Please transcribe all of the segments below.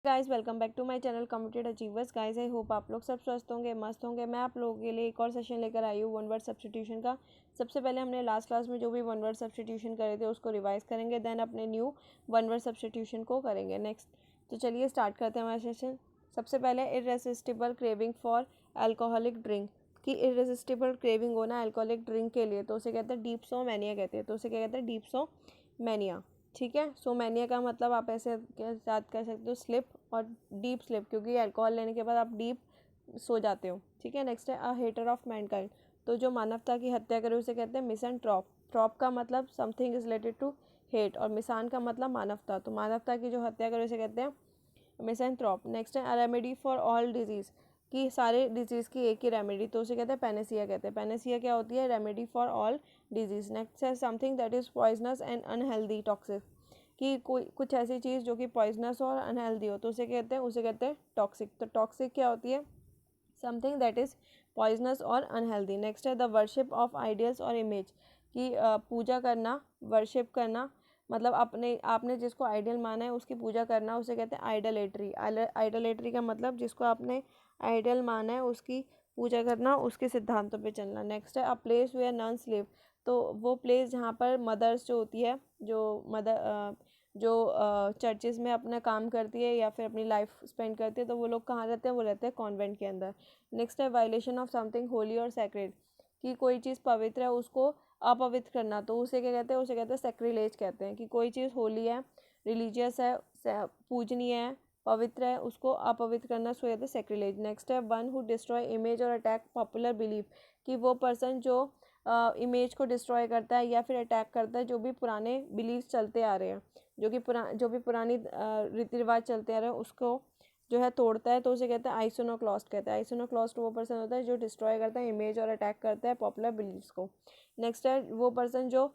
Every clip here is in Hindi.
Guys welcome back to my channel computed achievers. Guys I hope आप लोग सब स्वस्थ होंगे, मस्त होंगे। मैं आप लोगों के लिए एक और सेशन लेकर आई हूँ वन वर्ड सब्स्टिट्यूशन का। सबसे पहले हमने लास्ट क्लास में जो भी वन वर्ड सब्स्टिट्यूशन करे थे उसको रिवाइज करेंगे, देन अपने न्यू वन वर्ड सब्स्टिट्यूशन को करेंगे नेक्स्ट। तो चलिए स्टार्ट करते हैं हमारा सेशन। सबसे पहले irresistible craving for alcoholic drink. कि इररेसिस्टिबल क्रेविंग हो ना अल्कोहलिक ड्रिंक के लिए तो उसे कहते हैं डीप्सोमैनिया कहते हैं। तो उसे क्या कहते हैं? डीप्सोमैनिया। ठीक है। सोमैनिया का मतलब आप ऐसे याद कर सकते हो स्लिप और डीप स्लिप, क्योंकि अल्कोहल लेने के बाद आप डीप सो जाते हो। ठीक है। नेक्स्ट है अ हेटर ऑफ मैनकाइंड। तो जो मानवता की हत्या करे उसे कहते हैं मिसैंथ्रोप। ट्रॉप का मतलब something is related to hate और मिसान का मतलब मानवता। तो मानवता की जो हत्या करे उसे कहते हैं मिसैंथ्रोप। नेक्स्ट है a remedy for all disease. कि सारे डिजीज़ की एक ही रेमेडी, तो उसे कहते हैं पैनेसिया कहते हैं। पैनेसिया क्या होती है? Remedy for all disease. Next है something that is poisonous and unhealthy toxic. कि कोई कुछ ऐसी चीज़ जो कि पॉइजनस और अनहेल्दी हो तो उसे कहते हैं टॉक्सिक। तो टॉक्सिक क्या होती है? समथिंग दैट इज़ पॉइजनस और अनहेल्दी। नेक्स्ट है द वर्शिप ऑफ आइडियल्स और इमेज। कि पूजा करना, वर्शिप करना मतलब अपने आपने जिसको आइडियल माना है उसकी पूजा करना, उसे कहते हैं आइडलेट्री। आइडलेट्री का मतलब जिसको आपने आइडियल माना है उसकी पूजा करना, उसके सिद्धांतों पे चलना। नेक्स्ट है a place where nuns live. तो वो प्लेस जहाँ पर मदर्स जो होती है, जो चर्चेज़ में अपना काम करती है या फिर अपनी लाइफ स्पेंड करती है, तो वो लोग कहाँ रहते हैं? वो रहते हैं कॉन्वेंट के अंदर। नेक्स्ट है वायलेशन ऑफ समथिंग होली और सैक्रेड। कि कोई चीज़ पवित्र है उसको अपवित्र करना, तो उसे क्या कहते हैं? उसे कहते हैं सैक्रिलेज कहते हैं। कि कोई चीज़ होली है, रिलीजियस है, पूजनीय है, पवित्र है, उसको अपवित्र करना उसको कहते हैं सैक्रिलेज। नेक्स्ट है वन हु डिस्ट्रॉय इमेज और अटैक पॉपुलर बिलीफ। कि वो पर्सन जो इमेज को डिस्ट्रॉय करता है या फिर अटैक करता है जो भी पुराने बिलीव्स चलते आ रहे हैं, जो भी पुरानी रीति रिवाज चलते आ रहे हैं उसको जो है तोड़ता है, तो उसे कहते हैं आइसोनोक्लास्ट कहते हैं। आइसोनोक्लास्ट वो पर्सन होता है जो डिस्ट्रॉय करता है इमेज और अटैक करता है पॉपुलर बिलीव्स को। नेक्स्ट है वो पर्सन जो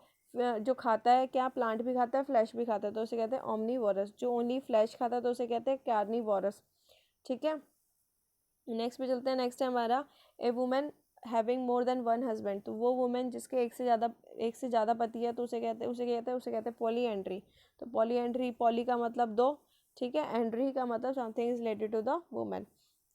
खाता है, क्या प्लांट भी खाता है फ्लैश भी खाता है, तो उसे कहते हैं ओमनीवोरस। जो ओनली फ्लैश खाता है तो उसे कहते हैं कार्निवोरस। ठीक है। नेक्स्ट पे चलते हैं। नेक्स्ट है हमारा a women having more than one husband. तो वो वुमेन जिसके एक से ज़्यादा पति है तो उसे कहते हैं पॉलीएंड्री। तो पॉलीएंड्री, पॉली का मतलब दो, ठीक है, एंड्री का मतलब something is related to the women.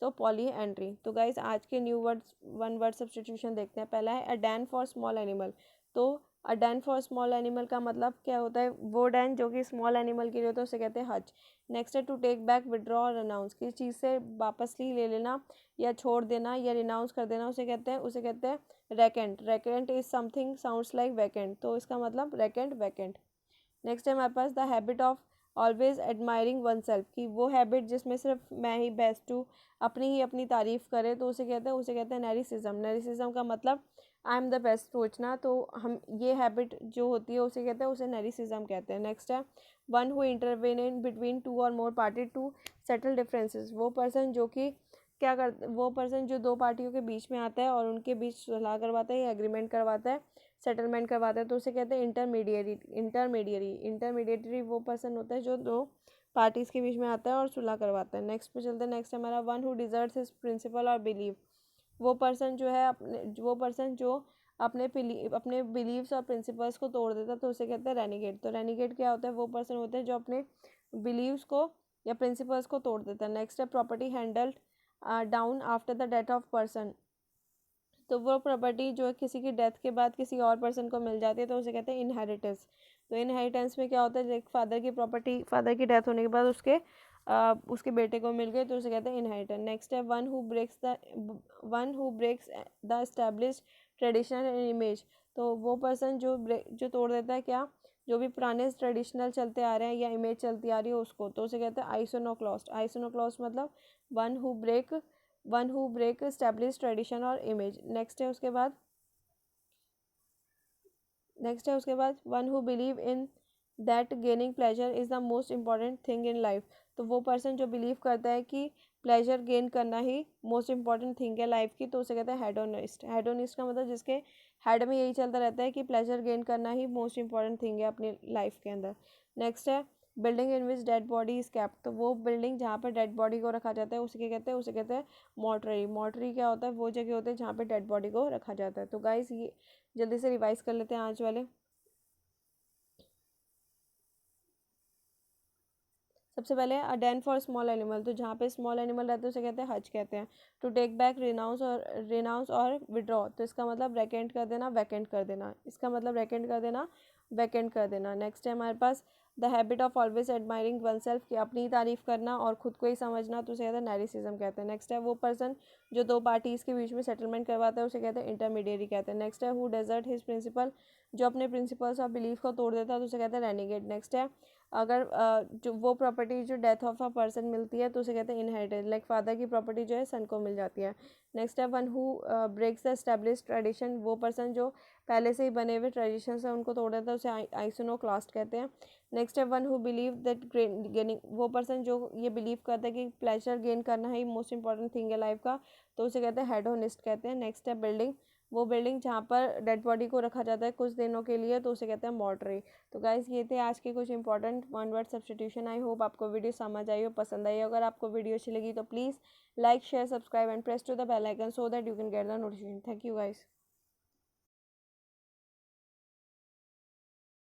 तो पॉलीएंड्री। तो गाइज आज के new words one word substitution देखते हैं। पहला है a den for small animal. तो a den for small animal का मतलब क्या होता है? वो डैन जो कि स्मॉल एनिमल के लिए होता है उसे कहते हैं हज। नेक्स्ट है टू टेक बैक, विड्रॉ और अनाउंस। किसी चीज़ से वापस ले लेना या छोड़ देना या रिनाउंस कर देना उसे कहते हैं recant. Recant is something sounds like vacant, तो इसका मतलब रेकेंट वैकेंट। नेक्स्ट है हमारे पास the habit of always admiring one self. कि वो हैबिट जिसमें सिर्फ मैं ही बेस्ट हूँ, अपनी तारीफ करे, तो उसे कहते हैं नैरिसिज्म। नैरिसिज्म का मतलब आई एम द बेस्ट सोचना, तो हम ये हैबिट जो होती है उसे कहते हैं, उसे नैरिसिज्म कहते हैं। नेक्स्ट है one who intervene in between two और मोर पार्टी टू सेटल डिफरेंसेस। वो पर्सन जो दो पार्टियों के बीच में आता है और उनके बीच सुलह करवाता है या एग्रीमेंट करवाता है, सेटलमेंट करवाता है, तो उसे कहते हैं इंटरमीडिएटरी वो पर्सन होता है जो दो पार्टीज़ के बीच में आता है और सुलह करवाता है। नेक्स्ट पे चलते हैं। नेक्स्ट हमारा one who deserts his principle और बिलीव। वो पर्सन जो अपने बिलीव्स और प्रिंसिपल्स को तोड़ देता है, तो उसे कहते हैं रेनिगेट। तो रेनिगेट क्या होता है? वो पर्सन होता है जो अपने बिलीव्स को या प्रिंसिपल्स को तोड़ देता है। नेक्स्ट है property handled down after the death of person. तो वो प्रॉपर्टी जो है किसी की डेथ के बाद किसी और पर्सन को मिल जाती है, तो उसे कहते हैं इनहेरिटेंस। तो इनहेरिटेंस में क्या होता है? एक फादर की प्रॉपर्टी फादर की डेथ होने के बाद उसके बेटे को मिल गई, तो उसे कहते हैं इनहेरिटेंस। नेक्स्ट है one who breaks the established traditional and image. तो वो पर्सन जो तोड़ देता है क्या? जो भी पुराने ट्रेडिशनल चलते आ रहे हैं या इमेज चलती आ रही है उसको, तो उसे कहते हैं आइसोनोक्लास्ट। आइसोनोक्लास्ट मतलब one who break establish tradition और इमेज। नेक्स्ट है उसके बाद one who believe in that gaining pleasure is the most important thing in life. तो वो पर्सन जो बिलीव करता है कि प्लेजर गेन करना ही मोस्ट इंपॉर्टेंट थिंग है लाइफ की, तो उसे कहते हैं हेडोनिस्ट। हेडोनिस्ट का मतलब जिसके हेड में यही चलता रहता है कि प्लेजर गेन करना ही मोस्ट इंपॉर्टेंट थिंग है अपनी लाइफ के अंदर। नेक्स्ट है building in which dead body is kept. तो वो बिल्डिंग जहाँ पर डेड बॉडी को रखा जाता है उसे कहते हैं मॉर्टरी। मॉर्टरी क्या होता है? वो जगह होती है जहाँ पे डेड बॉडी को रखा जाता है। तो गाइस ये जल्दी से रिवाइज कर लेते हैं आज वाले। सबसे पहले अ डेन फॉर स्मॉल एनिमल, तो जहाँ पे स्मॉल एनिमल रहते हैं उसे कहते हैं हज कहते हैं। टू टेक बैक, रिनाउंस और विड्रॉ, तो इसका मतलब रेकेंट कर देना, वैकेंट कर देना, इसका मतलब रेकेंट कर देना, वैकेंट कर देना। नेक्स्ट है हमारे पास the habit of always admiring one self, कि अपनी तारीफ करना और खुद को ही समझना, तो उसे कहते हैं नैरिसिज्म कहते हैं। नेक्स्ट है वो पर्सन जो दो पार्टीज़ के बीच में सेटलमेंट करवाता है उसे कहते हैं इंटरमीडिएरी कहते हैं। नेक्स्ट है हु डेजर्ट हिज प्रिंसिपल, जो अपने प्रिंसिपल्स और बिलीफ को तोड़ देता है तो उसे कहते हैं रेनिगेट। नेक्स्ट है अगर जो वो प्रॉपर्टी जो डेथ ऑफ अ पर्सन मिलती है तो उसे कहते हैं इनहेरिटेड, लाइक फादर की प्रॉपर्टी जो है सन को मिल जाती है। नेक्स्ट है one who breaks the establish tradition, वो पर्सन जो पहले से ही बने हुए ट्रेडिशन है उनको तोड़ देता है उसे आइसोनोक्लास्ट कहते हैं। नेक्स्ट है one who believe that gaining, वो पर्सन जो ये बिलीव करता है कि प्लेजर गेन करना ही मोस्ट इंपॉर्टेंट थिंग है लाइफ का, तो उसे कहते हैं हेडोनिस्ट कहते हैं। नेक्स्ट है बिल्डिंग, वो बिल्डिंग जहाँ पर डेड बॉडी को रखा जाता है कुछ दिनों के लिए तो उसे कहते हैं मॉर्टरी। तो गाइस ये थे आज के कुछ important one word substitution. I hope आपको वीडियो समझ आई हो, पसंद आई हो। अगर आपको वीडियो अच्छी लगी तो please like share subscribe and press to the bell icon so that you can get the notification. Thank you guys.